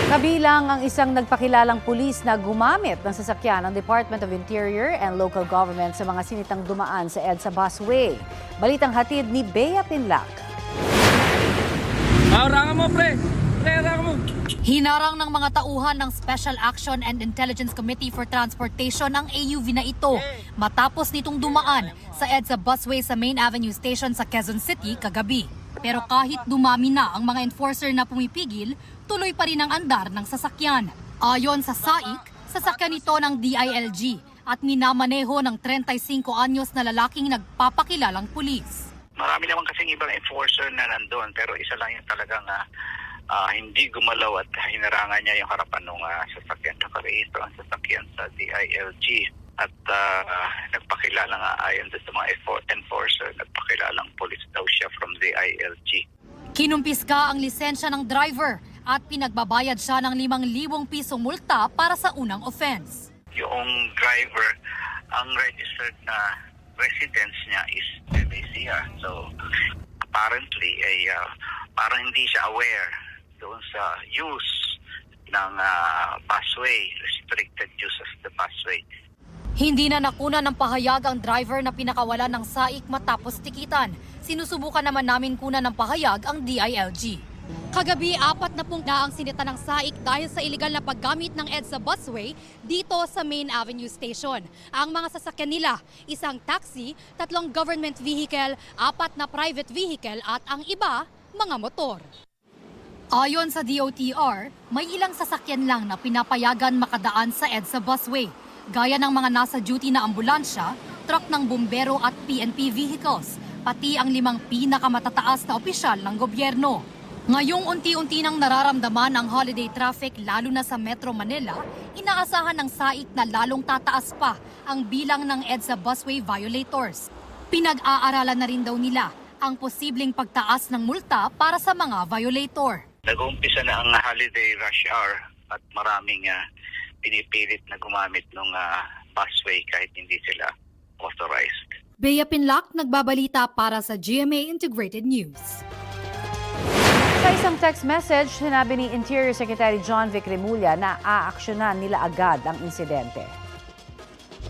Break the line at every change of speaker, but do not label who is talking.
Kabilang ang isang nagpakilalang pulis na gumamit ng sasakyan ng Department of Interior and Local Government sa mga sinitang dumaan sa EDSA busway. Balitang hatid ni Bea Pinlac.
Rangan mo, pre! Pre, rangan mo!
Hinarang ng mga tauhan ng Special Action and Intelligence Committee for Transportation ang AUV na ito matapos nitong dumaan sa EDSA busway sa Main Avenue Station sa Quezon City kagabi. Pero kahit dumami na ang mga enforcer na pumipigil, tuloy pa rin ang andar ng sasakyan. Ayon sa SAIC, sasakyan ito ng DILG at minamaneho ng 35 anyos na lalaking nagpapakilalang pulis.
Marami naman kasing ibang enforcer na nandun, pero isa lang yung talagang hindi gumalaw at hinarangan niya yung harapan ng sasakyan. Nakarehistro ang sasakyan sa DILG at nagpakilala nga ayon sa mga enforcer, nagpakilalang police daw siya from DILG.
Kinumpiska ang lisensya ng driver at pinagbabayad siya ng 5,000 pisong multa para sa unang offense.
Yung driver, ang registered na residence niya is MACR. So apparently parang hindi siya aware doon sa use ng busway, restricted use of the busway.
Hindi na nakuna ng pahayag ang driver na pinakawalan ng SAIC matapos tikitan. Sinusubukan naman namin kunan ng pahayag ang DILG. Kagabi, 40 na ang sinita ng SAIC dahil sa iligal na paggamit ng EDSA busway dito sa Main Avenue Station. Ang mga sasakyan nila, isang taxi, 3 government vehicle, 4 na private vehicle at ang iba, mga motor. Ayon sa DOTR, may ilang sasakyan lang na pinapayagan makadaan sa EDSA busway, gaya ng mga nasa duty na ambulansya, truck ng bumbero at PNP vehicles, pati ang 5 pinakamatataas na opisyal ng gobyerno. Ngayong unti-unti nang nararamdaman ang holiday traffic lalo na sa Metro Manila, inaasahan ng SAIC na lalong tataas pa ang bilang ng EDSA busway violators. Pinag-aaralan na rin daw nila ang posibleng pagtaas ng multa para sa mga violator.
Nag-uumpisa na ang holiday rush hour at maraming pinipilit na gumamit ng busway kahit hindi sila authorized.
Bea Pinlac, nagbabalita para sa GMA Integrated News.
Sa isang text message, sinabi ni Interior Secretary John Vic Remulla na aaksyonan nila agad ang insidente.